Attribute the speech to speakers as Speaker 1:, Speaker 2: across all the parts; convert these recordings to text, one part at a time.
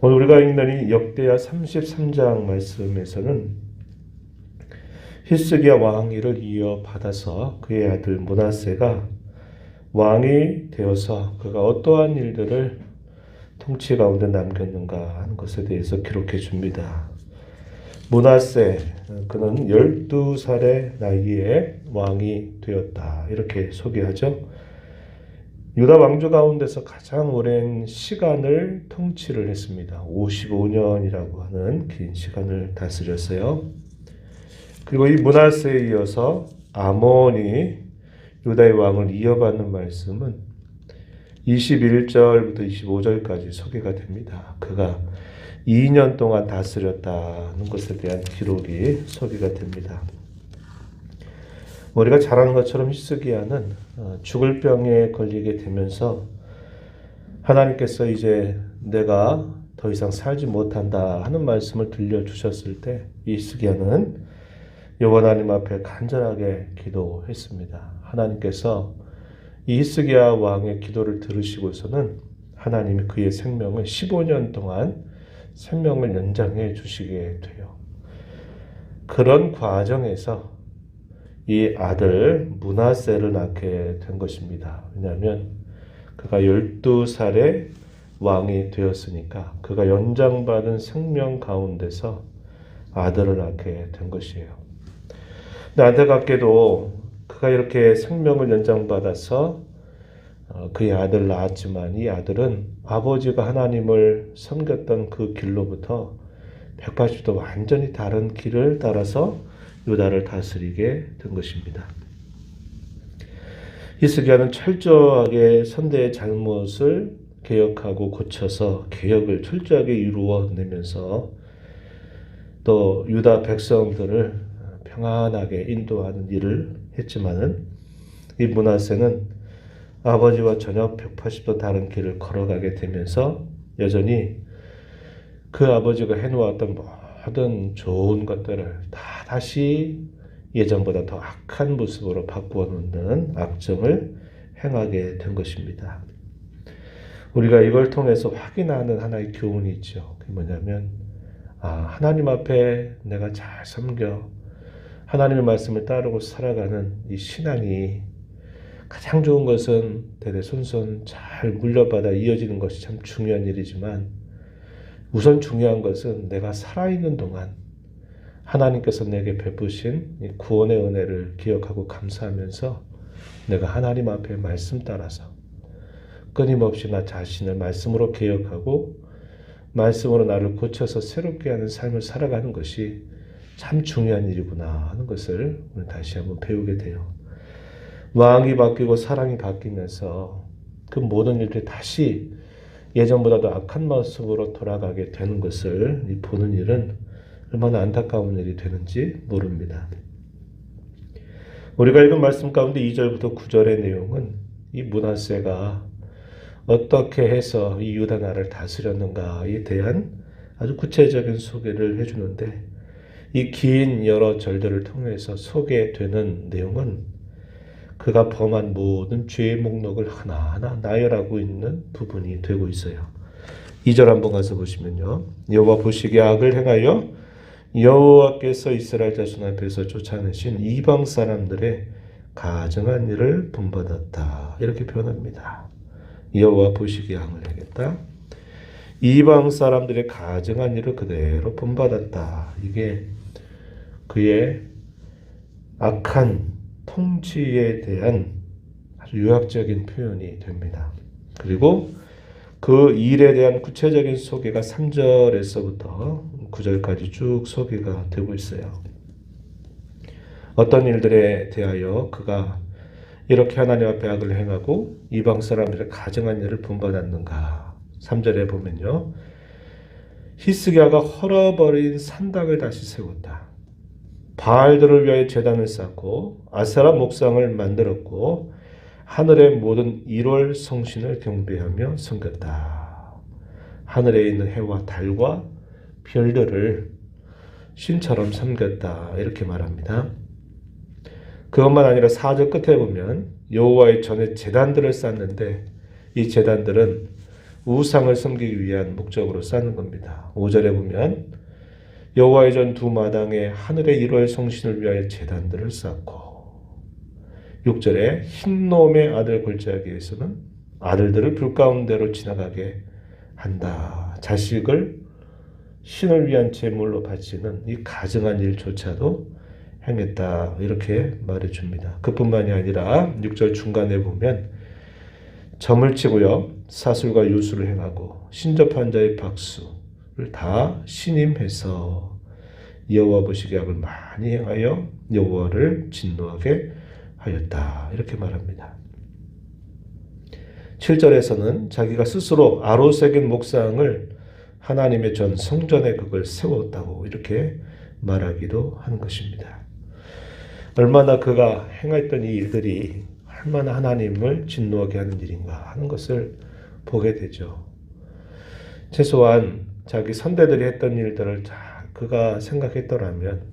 Speaker 1: 오늘 우리가 읽는 이 역대하 33장 말씀에서는 히스기야 왕위를 이어받아서 그의 아들 므낫세가 왕이 되어서 그가 어떠한 일들을 통치 가운데 남겼는가 하는 것에 대해서 기록해 줍니다. 므낫세, 그는 12살의 나이에 왕이 되었다. 이렇게 소개하죠. 유다 왕조 가운데서 가장 오랜 시간을 통치를 했습니다. 55년이라고 하는 긴 시간을 다스렸어요. 그리고 이 므낫세에 이어서 아몬이 유다의 왕을 이어받는 말씀은 21절부터 25절까지 소개가 됩니다. 그가 2년 동안 다스렸다는 것에 대한 기록이 소개가 됩니다. 우리가 잘 아는 것처럼 히스기야는 죽을 병에 걸리게 되면서 하나님께서 이제 내가 더 이상 살지 못한다 하는 말씀을 들려주셨을 때 히스기야는 여호와 하나님 앞에 간절하게 기도했습니다. 하나님께서 이 히스기야 왕의 기도를 들으시고서는 하나님이 그의 생명을 15년 동안 생명을 연장해 주시게 돼요. 그런 과정에서 이 아들 므낫세를 낳게 된 것입니다. 왜냐하면 그가 12살의 왕이 되었으니까 그가 연장받은 생명 가운데서 아들을 낳게 된 것이에요. 근데 안타깝게도 그가 이렇게 생명을 연장받아서 그의 아들을 낳았지만 이 아들은 아버지가 하나님을 섬겼던 그 길로부터 180도 완전히 다른 길을 따라서 유다를 다스리게 된 것입니다. 히스기야는 철저하게 선대의 잘못을 개혁하고 고쳐서 개혁을 철저하게 이루어내면서 또 유다 백성들을 평안하게 인도하는 일을 했지만은 이 므낫세는 아버지와 전혀 180도 다른 길을 걸어가게 되면서 여전히 그 아버지가 해놓았던 모든 좋은 것들을 다시 예전보다 더 악한 모습으로 바꾸어 놓는 악정을 행하게 된 것입니다. 우리가 이걸 통해서 확인하는 하나의 교훈이 있죠. 그게 뭐냐면 하나님 앞에 내가 잘 섬겨 하나님의 말씀을 따르고 살아가는 이 신앙이 가장 좋은 것은 대대손손 잘 물려받아 이어지는 것이 참 중요한 일이지만 우선 중요한 것은 내가 살아있는 동안 하나님께서 내게 베푸신 이 구원의 은혜를 기억하고 감사하면서 내가 하나님 앞에 말씀 따라서 끊임없이 나 자신을 말씀으로 개혁하고 말씀으로 나를 고쳐서 새롭게 하는 삶을 살아가는 것이 참 중요한 일이구나 하는 것을 오늘 다시 한번 배우게 돼요. 왕이 바뀌고 사랑이 바뀌면서 그 모든 일들이 다시 예전보다도 악한 모습으로 돌아가게 되는 것을 보는 일은 얼마나 안타까운 일이 되는지 모릅니다. 우리가 읽은 말씀 가운데 2절부터 9절의 내용은 이 므낫세가 어떻게 해서 이 유다 나라를 다스렸는가에 대한 아주 구체적인 소개를 해주는데 이 긴 여러 절들을 통해서 소개되는 내용은 그가 범한 모든 죄의 목록을 하나하나 나열하고 있는 부분이 되고 있어요. 2절 한번 가서 보시면요. 여호와 보시기에 악을 행하여 여호와께서 이스라엘 자손 앞에서 쫓아내신 이방 사람들의 가증한 일을 본받았다. 이렇게 표현합니다. 여호와 보시기에 악을 행했다. 이방 사람들의 가증한 일을 그대로 본받았다. 이게 그의 악한 통치에 대한 아주 요약적인 표현이 됩니다. 그리고 그 일에 대한 구체적인 소개가 3절에서부터 9절까지 쭉 소개가 되고 있어요. 어떤 일들에 대하여 그가 이렇게 하나님 앞에 악을 행하고 이방 사람들의 가증한 일을 본받았는가. 3절에 보면요. 히스기야가 헐어버린 산당을 다시 세웠다. 바알들을 위하여 제단을 쌓고 아세라 목상을 만들었고 하늘의 모든 1월 성신을 경배하며 섬겼다. 하늘에 있는 해와 달과 별들을 신처럼 섬겼다. 이렇게 말합니다. 그것만 아니라 4절 끝에 보면 여호와의 전에 제단들을 쌓는데 이 제단들은 우상을 섬기기 위한 목적으로 쌓는 겁니다. 5절에 보면 여호와의 전 두 마당에 하늘의 1월 성신을 위하여 제단들을 쌓고 6절에 흰놈의 아들 골짜기에서는 아들들을 불 가운데로 지나가게 한다. 자식을 신을 위한 제물로 바치는 이 가증한 일조차도 행했다. 이렇게 말해줍니다. 그뿐만이 아니라 6절 중간에 보면 점을 치고요. 사술과 유수를 행하고 신접한 자의 박수를 다 신임해서 여호와 보시기에 악을 많이 행하여 여호와를 진노하게 하였다. 이렇게 말합니다. 7절에서는 자기가 스스로 아로새긴 목상을 하나님의 전 성전에 그걸 세웠다고 이렇게 말하기도 하는 것입니다. 얼마나 그가 행했던 이 일들이 얼마나 하나님을 진노하게 하는 일인가 하는 것을 보게 되죠. 최소한 자기 선대들이 했던 일들을 잘 그가 생각했더라면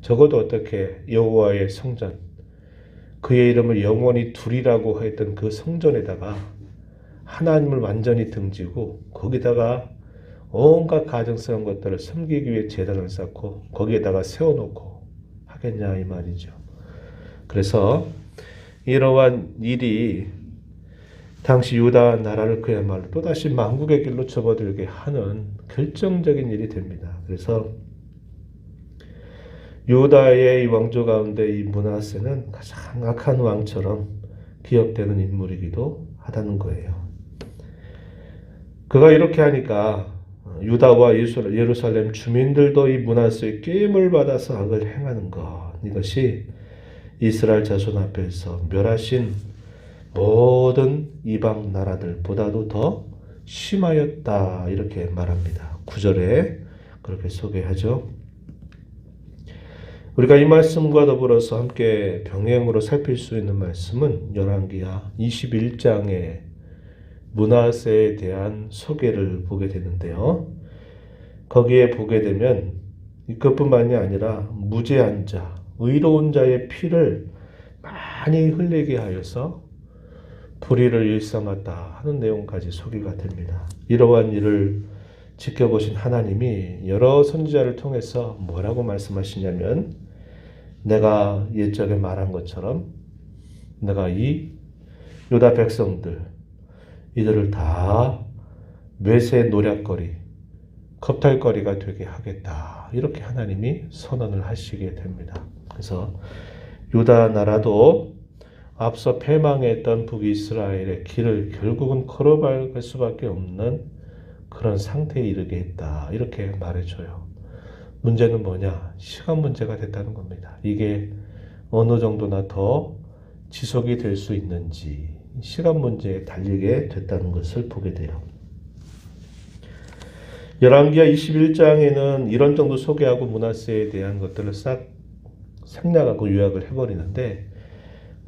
Speaker 1: 적어도 어떻게 여호와의 성전, 그의 이름을 영원히 두리라고 했던 그 성전에다가 하나님을 완전히 등지고 거기다가 온갖 가증스러운 것들을 섬기기 위해 제단을 쌓고 거기에다가 세워놓고 하겠냐 이 말이죠. 그래서 이러한 일이 당시 유다 나라를 그야말로 또다시 망국의 길로 접어들게 하는 결정적인 일이 됩니다. 그래서 유다의 왕조 가운데 이 므낫세는 가장 악한 왕처럼 기억되는 인물이기도 하다는 거예요. 그가 이렇게 하니까 유다와 예루살렘 주민들도 이 므낫세의 꾀임을 받아서 악을 행하는 것, 이것이 이스라엘 자손 앞에서 멸하신 모든 이방 나라들보다도 더 심하였다 이렇게 말합니다. 9절에 그렇게 소개하죠. 우리가 이 말씀과 더불어서 함께 병행으로 살필 수 있는 말씀은 열왕기하 21장의 므낫세에 대한 소개를 보게 되는데요. 거기에 보게 되면 그뿐만이 아니라 무죄한 자, 의로운 자의 피를 많이 흘리게 하여서 불의를 일삼았다 하는 내용까지 소개가 됩니다. 이러한 일을 지켜보신 하나님이 여러 선지자를 통해서 뭐라고 말씀하시냐면 내가 옛적에 말한 것처럼 내가 이 유다 백성들 이들을 다 뇌세 노략거리, 겁탈거리가 되게 하겠다. 이렇게 하나님이 선언을 하시게 됩니다. 그래서 유다 나라도 앞서 패망했던 북이스라엘의 길을 결국은 걸어갈 수밖에 없는 그런 상태에 이르게 했다. 이렇게 말해줘요. 문제는 뭐냐? 시간 문제가 됐다는 겁니다. 이게 어느 정도나 더 지속이 될 수 있는지 시간 문제에 달리게 됐다는 것을 보게 돼요. 열왕기하 21장에는 이런 정도 소개하고 므낫세에 대한 것들을 싹 생략하고 요약을 해버리는데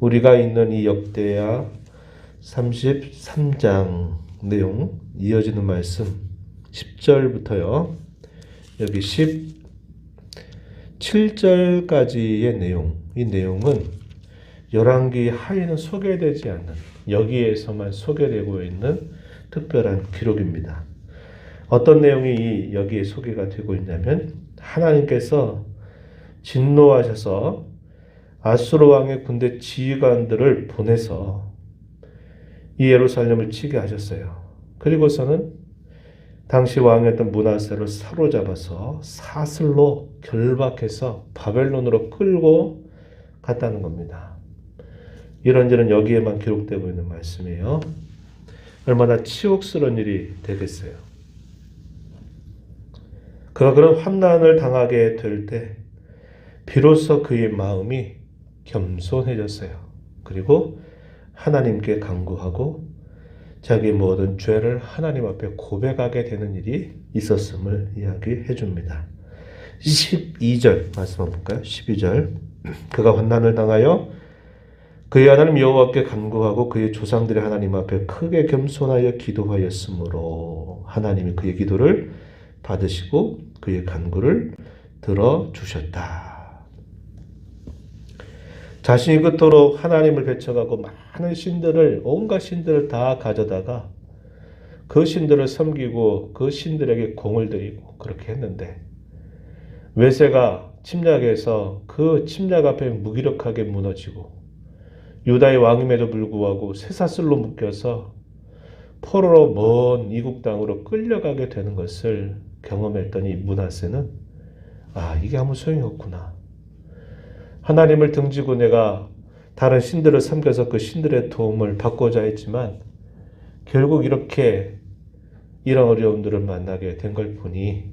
Speaker 1: 우리가 있는 이 역대하 33장 내용 이어지는 말씀 10절부터요. 여기 17절까지의 내용, 이 내용은 열왕기 하에는 소개되지 않는 여기에서만 소개되고 있는 특별한 기록입니다. 어떤 내용이 여기에 소개가 되고 있냐면 하나님께서 진노하셔서 아수르 왕의 군대 지휘관들을 보내서 이 예루살렘을 치게 하셨어요. 그리고서는 당시 왕이었던 므낫세를 사로잡아서 사슬로 결박해서 바벨론으로 끌고 갔다는 겁니다. 이런 일은 여기에만 기록되고 있는 말씀이에요. 얼마나 치욕스러운 일이 되겠어요. 그가 그런 환난을 당하게 될 때 비로소 그의 마음이 겸손해졌어요. 그리고 하나님께 간구하고 자기 모든 죄를 하나님 앞에 고백하게 되는 일이 있었음을 이야기해 줍니다. 12절 말씀 한번 볼까요? 12절 그가 환난을 당하여 그의 하나님 여호와께 간구하고 그의 조상들의 하나님 앞에 크게 겸손하여 기도하였으므로 하나님이 그의 기도를 받으시고 그의 간구를 들어주셨다. 자신이 그토록 하나님을 배척하고 많은 신들을 온갖 신들을 다 가져다가 그 신들을 섬기고 그 신들에게 공을 들이고 그렇게 했는데 외세가 침략해서 그 침략 앞에 무기력하게 무너지고 유다의 왕임에도 불구하고 쇠사슬로 묶여서 포로로 먼 이국 땅으로 끌려가게 되는 것을 경험했더니 므낫세는 이게 아무 소용이 없구나. 하나님을 등지고 내가 다른 신들을 섬겨서 그 신들의 도움을 받고자 했지만 결국 이렇게 이런 어려움들을 만나게 된 걸 보니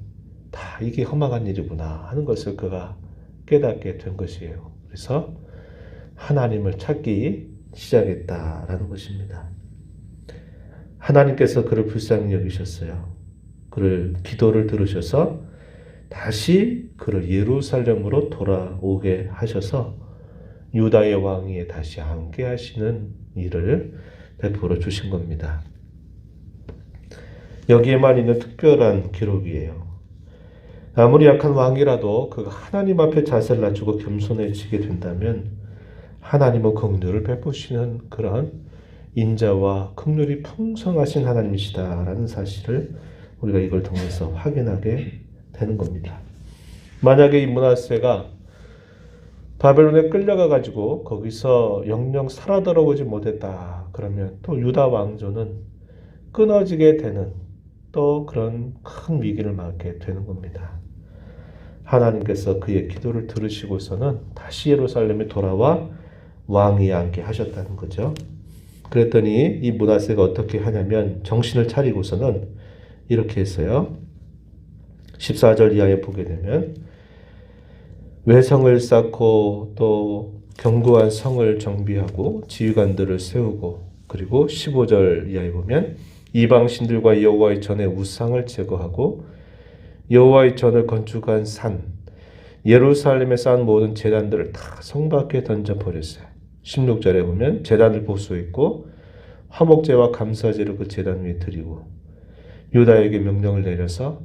Speaker 1: 다 이게 험악한 일이구나 하는 것을 그가 깨닫게 된 것이에요. 그래서 하나님을 찾기 시작했다라는 것입니다. 하나님께서 그를 불쌍히 여기셨어요. 그를 기도를 들으셔서 다시 그를 예루살렘으로 돌아오게 하셔서 유다의 왕위에 다시 앉게 하시는 일을 베풀어 주신 겁니다. 여기에만 있는 특별한 기록이에요. 아무리 약한 왕이라도 그가 하나님 앞에 자세를 낮추고 겸손해지게 된다면 하나님은 긍휼을 베푸시는 그런 인자와 긍휼이 풍성하신 하나님이시다라는 사실을 우리가 이걸 통해서 확인하게 되는 겁니다. 만약에 이 므낫세가 바벨론에 끌려가 가지고 거기서 영영 살아 돌아오지 못했다 그러면 또 유다 왕조는 끊어지게 되는 또 그런 큰 위기를 맞게 되는 겁니다. 하나님께서 그의 기도를 들으시고서는 다시 예루살렘에 돌아와 왕위에 앉게 하셨다는 거죠. 그랬더니 이 므낫세가 어떻게 하냐면 정신을 차리고서는 이렇게 했어요. 14절 이하에 보게 되면 외성을 쌓고 또 견고한 성을 정비하고 지휘관들을 세우고 그리고 15절 이하에 보면 이방 신들과 여호와의 전에 우상을 제거하고 여호와의 전을 건축한 산 예루살렘에 쌓은 모든 제단들을 다 성 밖에 던져버렸어요. 16절에 보면 제단을 보수했고 화목제와 감사제를 그 제단 위에 드리고 유다에게 명령을 내려서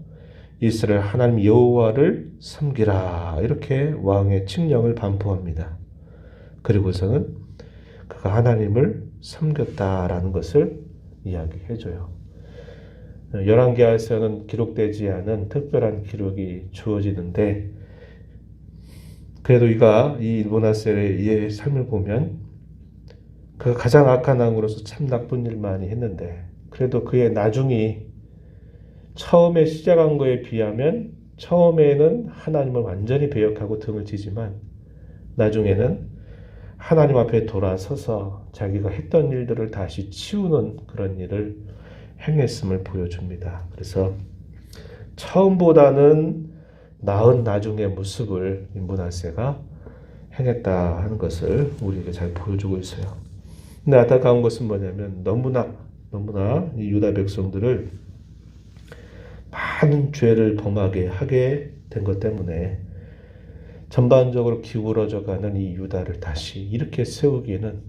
Speaker 1: 이스라엘 하나님 여호와를 섬기라 이렇게 왕의 칙령을 반포합니다. 그리고서는 그가 하나님을 섬겼다라는 것을 이야기해줘요. 열왕기하에서는 기록되지 않은 특별한 기록이 주어지는데 그래도 이 므낫세의 삶을 보면 그가 가장 악한 왕으로서 참 나쁜 일 많이 했는데 그래도 그의 나중이 처음에 시작한 거에 비하면 처음에는 하나님을 완전히 배역하고 등을 지지만 나중에는 하나님 앞에 돌아서서 자기가 했던 일들을 다시 치우는 그런 일을 행했음을 보여줍니다. 그래서 처음보다는 나은 나중의 모습을 므낫세가 행했다 하는 것을 우리에게 잘 보여주고 있어요. 근데 안타까운 것은 뭐냐면 너무나 이 유다 백성들을 많은 죄를 범하게 하게 된 것 때문에 전반적으로 기울어져가는 이 유다를 다시 이렇게 세우기에는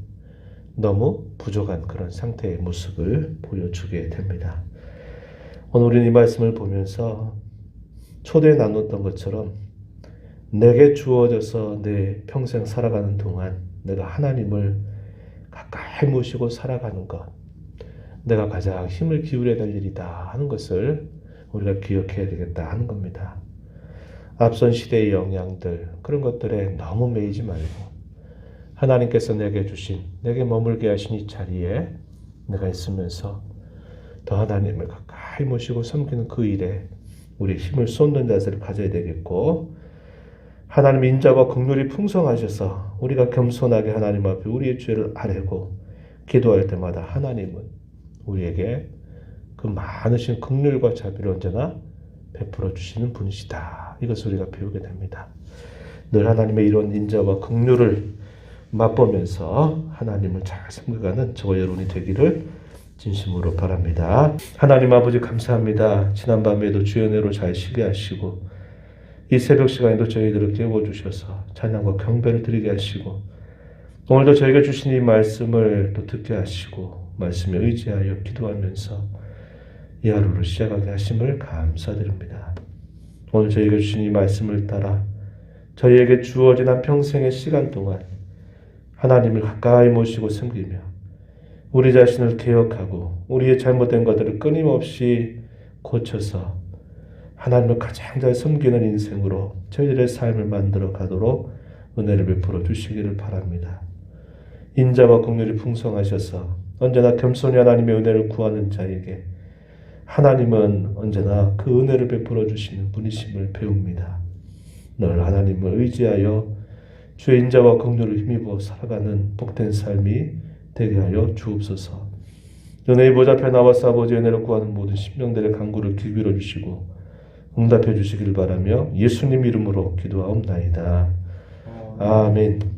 Speaker 1: 너무 부족한 그런 상태의 모습을 보여주게 됩니다. 오늘 우리는 이 말씀을 보면서 초대에 나눴던 것처럼 내게 주어져서 내 평생 살아가는 동안 내가 하나님을 가까이 모시고 살아가는 것 내가 가장 힘을 기울여야 될 일이다 하는 것을 우리가 기억해야 되겠다 하는 겁니다. 앞선 시대의 영향들 그런 것들에 너무 매이지 말고 하나님께서 내게 주신 내게 머물게 하신 이 자리에 내가 있으면서 더 하나님을 가까이 모시고 섬기는 그 일에 우리 힘을 쏟는 자세를 가져야 되겠고 하나님 인자와 긍휼이 풍성하셔서 우리가 겸손하게 하나님 앞에 우리의 죄를 아뢰고 기도할 때마다 하나님은 우리에게 그 많으신 긍휼과 자비를 언제나 베풀어 주시는 분이시다. 이것을 우리가 배우게 됩니다. 늘 하나님의 이런 인자와 긍휼을 맛보면서 하나님을 잘 섬겨가는 저와 여러분이 되기를 진심으로 바랍니다. 하나님 아버지 감사합니다. 지난밤에도 주의 은혜로 잘 쉬게 하시고 이 새벽 시간에도 저희들을 깨워주셔서 찬양과 경배를 드리게 하시고 오늘도 저희가 주신 이 말씀을 또 듣게 하시고 말씀에 의지하여 기도하면서 이 하루를 시작하게 하심을 감사드립니다. 오늘 저희가 주신 이 말씀을 따라 저희에게 주어진 한 평생의 시간 동안 하나님을 가까이 모시고 섬기며 우리 자신을 개혁하고 우리의 잘못된 것들을 끊임없이 고쳐서 하나님을 가장 잘 섬기는 인생으로 저희들의 삶을 만들어 가도록 은혜를 베풀어 주시기를 바랍니다. 인자와 긍휼이 풍성하셔서 언제나 겸손히 하나님의 은혜를 구하는 자에게 하나님은 언제나 그 은혜를 베풀어 주시는 분이심을 배웁니다. 늘 하나님을 의지하여 주의 인자와 긍휼을 힘입어 살아가는 복된 삶이 되게 하여 주옵소서. 은혜의 보좌 앞에 나와서 아버지의 은혜를 구하는 모든 심령들의 간구를 기울여 주시고 응답해 주시길 바라며 예수님 이름으로 기도하옵나이다. 아멘.